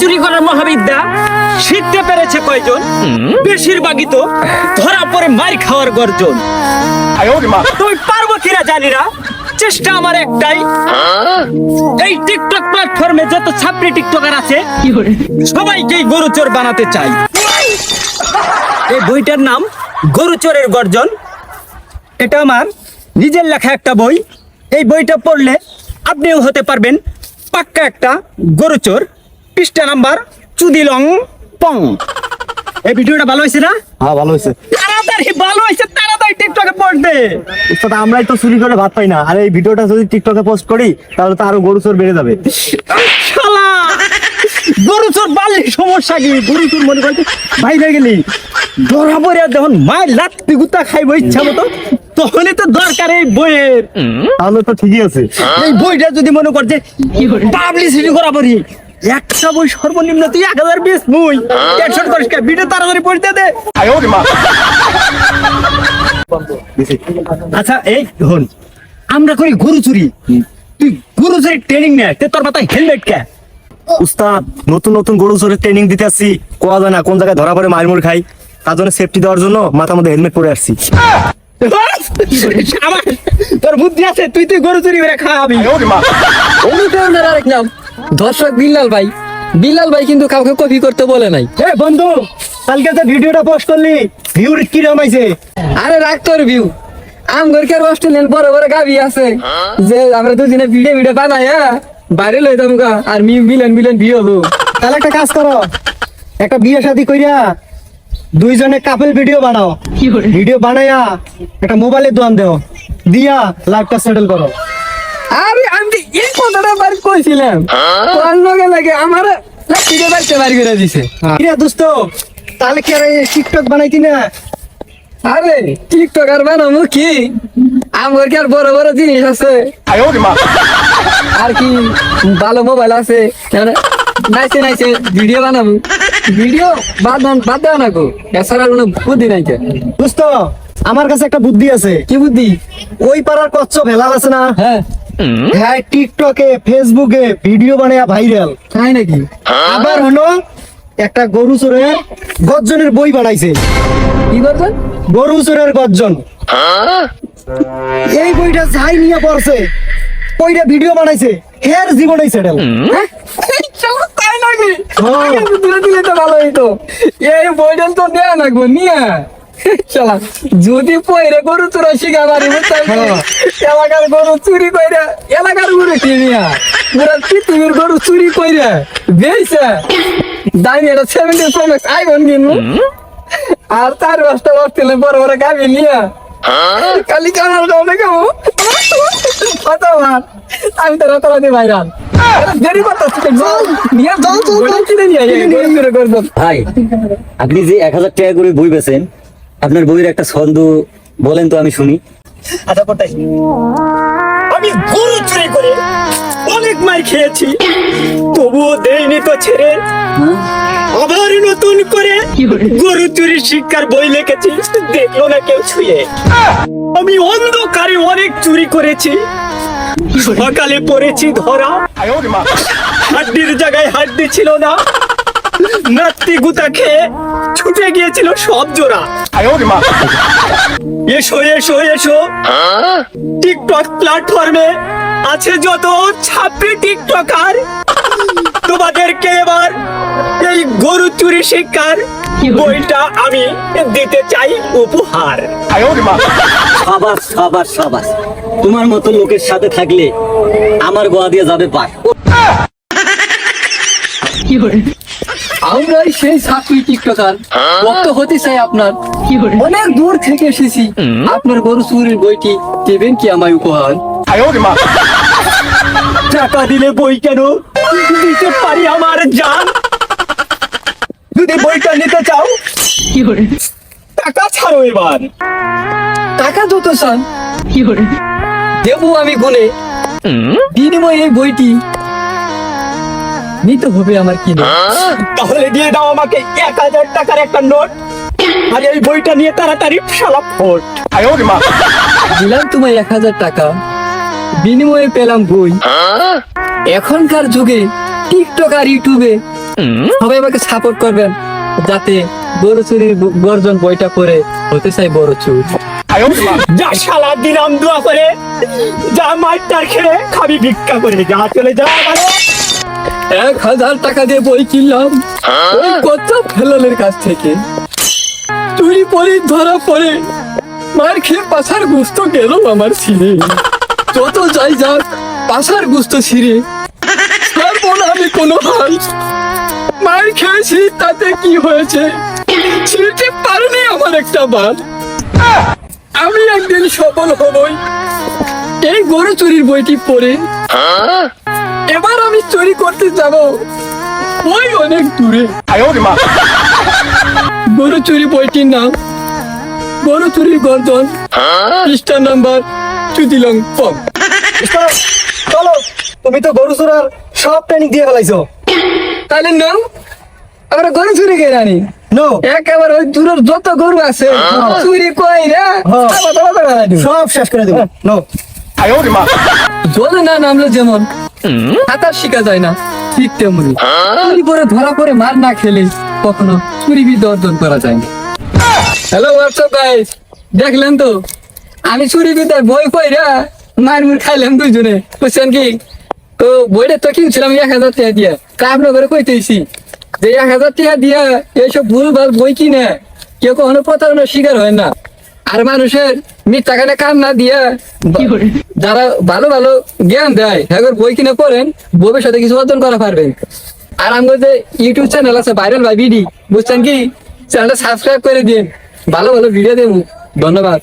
চুরি করার মহাবিদ্যা শিখতে পেরেছে কয়জন? বেশিরভাগই তো ধরা পড়ে মার খাওয়ার গর্জন। তুমি পারবো কিনা জানি না, চেষ্টা আমার একটাই, এই টিকটক প্ল্যাটফর্মে যত ছাত্রী টিকটকার আছে সবাইকে গরু চোর বানাতে চাই। এই বইটার নাম গরু চোরের গর্জন। এটা আমার নিজের লেখা একটা বই। এই বইটা পড়লে আপনিও হতে পারবেন পাক্কা একটা গরু চোর। পৃষ্ঠা নাম্বার চুদিলং পং। এই ভিডিওটা ভালো হয়েছে না? হ্যাঁ ভালো হয়েছে। তাড়াতাড়ি ভালো হয়েছে, তাড়াতাড়ি টিকটকে পোস্ট দে। উস্তাদ আমরাই তো চুরি করে ভাত পাই না, আর এই ভিডিওটা যদি টিকটকে পোস্ট করি তাহলে তো আরো গরু চোর বেড়ে যাবে। শালা গরু চোর বাড়লে সমস্যা কি? গরু চোর মনে করতে বাইরে গেলি ধরা পড়ে যখন মায়ের লাত্তি গুতা খাইব ইচ্ছা মতো, তখনই তো দরকার এই বইয়ের। তাহলে তো ঠিকই আছে। এই বইটা যদি মনে করছে পাবলিসিটি করা পড়ি, একটা বই সর্বনিম্ন তুই 1020 বই টেনশন করিস কে? ভিডিও তাড়াতাড়ি পড়তে দে। আচ্ছা এই হন, আমরা করি গরু চুরি, তুই গরু চুরি ট্রেনিং নে, তোর মাথায় হেলমেট কে? উস্তাদ নতুন নতুন গরু চোরের ট্রেনিং দিতে আসছি, কোয়া যায় না কোন জায়গায় ধরা পড়ে মারমুর খাই, তার জন্য সেফটি দেওয়ার জন্য মাথার মধ্যে হেলমেট পরে আসছি। আমার তোর বুদ্ধি আছে, তুই গরু চুরি করে খাওয়াবি। অনুপ্রেরণার আরেক নাম দর্শক বিল্লাল ভাই। বিল্লাল ভাই কিন্তু কাউকে কপি করতে বলে নাই। এ বন্ধু, কালকে যে ভিডিওটা পোস্ট করলি ভিউ কি রকম আইছে? আরে রাখ তোর ভিউ। আমগরকার অস্ট্রেলিয়ান বড় বড় গাবি আছে যে আমরা দুদিনে ভিডিও বানাই বাইরে লই যাবো গা, আর মিলিয়ন ভিউ হবো। তাহলে একটা কাজ করো, একটা বিয়ে শাদী কইরা দুইজনে কাপল ভিডিও বানাও, ভিডিও বানাইয়া একটা মোবাইলের দোকান দেও, দিয়া লাইভটা সেটেল করো। আরে আমি তো এই কথাটা বার কইছিলাম, তোর লগে লাগে আমার ভিডিও বাড়তে বার করে দিছে। কিরে দোস্ত, তাহলে কি আর টিকটক বানাইতি না? আরে টিকটক আর বানাবো কি, আমগরকার বড় বড় জিনিস আছে, আর কি ভালো মোবাইল আছে, নাইছে নাইছে ভিডিও বানাবো। ভিডিও বাদ দেওয়া না গো, এছাড়া কোনো বুদ্ধি নাই। দোস্ত আমার কাছে একটা বুদ্ধি আছে। কি বুদ্ধি? ওই পাড়ার কচ্ছপ হেলাল আছে না, হ্যাঁ হ্যাঁ টিকটকে ফেসবুকে ভিডিও বানায়া ভাইরাল। তাই নাকি? আবার হলো একটা গরু চোরের গর্জনের বই বানাইছে। কি করছেন? গরু চোরের গর্জন। এই বইটা যাই নিয়ে পড়ছে, ওইটা ভিডিও বানাইছে, হের জীবনেই সেটেল। তাই নাকি? দিলে দিলে তো ভালো হইতো। এই বইটা তো দেয়া লাগবো নিয়ে চলা, যদি পয়রে গরু চোরা শিখা পারি এলাকার গরু চুরি কইরা, এলাকার গরু কিনিয়া পুরা পৃথিবীর গরু চুরি কইরা বেইছে দামি এটা 70 Pro Max আইফোন কিনবো, আর তার বাসটা বসলে বড় বড় গাবি নিয়া কালি কামাল গাওনে গাবো। আমি তো রাতারাতি ভাইরাল। দেরি করতেছি, নিয়ে কিনে নিয়ে করবো। ভাই আপনি যে 1000 টাকা করে বই বেচেন, আপনার বইয়ের একটা ছন্দ বলেন তো আমি শুনি। আচ্ছা কোথায়? আমি গরু চুরি করে অনেক মার খেয়েছি, তবুও দেয়নি তো ছেড়ে। আবার নতুন করে গরু চুরির শিক্ষার বই লিখেছি, দেখলো না কেউ ছুঁয়ে। আমি অন্ধকারে অনেক চুরি করেছি, সকালে পড়েছি ধরা, হাড্ডির জায়গায় হাড্ডি ছিল না, নাত্তি গুতা খেয়ে ছুটে গিয়েছিল সব জোড়া। এসো এসো এসো, টিকটক প্ল্যাটফর্মে আছে যত ছাত্রী টিকটকার, তোমাদেরকে এবার এই গরু চুরি শিক্ষার বইটা আমি দিতে চাই উপহার। সাবাস সাবাস সাবাস, তোমার মতো লোকের সাথে থাকলে আমার গোয়া দিয়ে যাবে পার। আমরা সেই ছাত্রী টিকটকার, ভক্ত হতে চাই আপনার, অনেক দূর থেকে এসেছি, আপনার গরু চুরির বইটি দেবেন কি আমায় উপহার? টাকা দিলে বই কেন দিতে পারি আমার জান, যদি বইটা নিতে চাও টাকা ছাড়ো এবার। টাকা যত চান দেবো আমি গুনে, বিনিময়ে এই বইটি নিতে হবে আমার কি? তাহলে দিয়ে দাও আমাকে 1000 টাকার একটা নোট, আর এই বইটা নিয়ে তাড়াতাড়ি শালা ফোট। দিলাম তোমায় 1000 টাকা, বিনিময়ে পেলাম বই। এখনকার যুগে টিকটক আর ইউটিউবে সবাই আমাকে সাপোর্ট করবেন যাতে বড় চুরির গর্জন বইটা পড়ে হতে চাই বড় চুর। যা শালা দিলাম দোয়া করে, যা মাইটার খেয়ে খাবি ভিক্ষা করে, যা চলে যা মানে। 1000 টাকা দিয়ে বই কিনলাম ওই কত ফেলালের কাছ থেকে, চুরি পরে ধরা পড়ে মার খেয়ে পাছার গুস্ত গেল আমার ছিঁড়ে। যত যাই যাক পাছার গুস্ত ছিঁড়ে ছাড়বো না আমি কোনো হাল। মার খেয়েছি তাতে কি হয়েছে, ছিঁড়তে পারেনি আমার একটা বাল। আমি একদিন সফল হবই এই গরু চুরির বইটি পড়ে। এবার আমি চুরি করতে যাব ওই অনেক দূরে। গরু চুরি বইটির নাম গরু চুরির গর্জন, পৃষ্ঠা নাম্বার চুদিলং পং। চলো, তুমি তো গরু চোরার সব ট্রেনিং দিয়ে ফেলাইছো। তাহলে নাও আমরা গরু চুরি কে রানি নো, একেবারে ওই দূরের যত গরু আছে চুরি কই রে সব শেষ করে দেবো। নো, জলে না নামলে যেমন সাঁতার শিখা যায় না, ঠিক তেমনি চুরি করে ধরা পড়ে মার না খেলে কখনো চুরি বিদ্যা অর্জন করা যায় না। হ্যালো হোয়াটসঅ্যাপ গাইস, দেখলেন তো আমি চুরি বিদ্যার বই পড়া মার মুর খাইলাম দুইজনে, বুঝছেন কি? তো বইটা তো কিনছিলাম 1000 টাকা দিয়ে, কাপড় করে কইতেছি যে 1000 টাকা দিয়ে এইসব ভুলভাল বই কিনে কেউ কখনো প্রতারণার শিকার হয় না। আর মানুষের মিথ্যা কানে কান না দিয়ে যারা ভালো ভালো জ্ঞান দেয় এখন বই কিনে পড়েন, ভবিষ্যতে কিছু অর্জন করা পারবেন। আর আমাদের যে ইউটিউব চ্যানেল আছে ভাইরাল ভাই বিডি, বুঝছেন কি? চ্যানেলটা সাবস্ক্রাইব করে দিন, ভালো ভালো ভিডিও দেবো। ধন্যবাদ।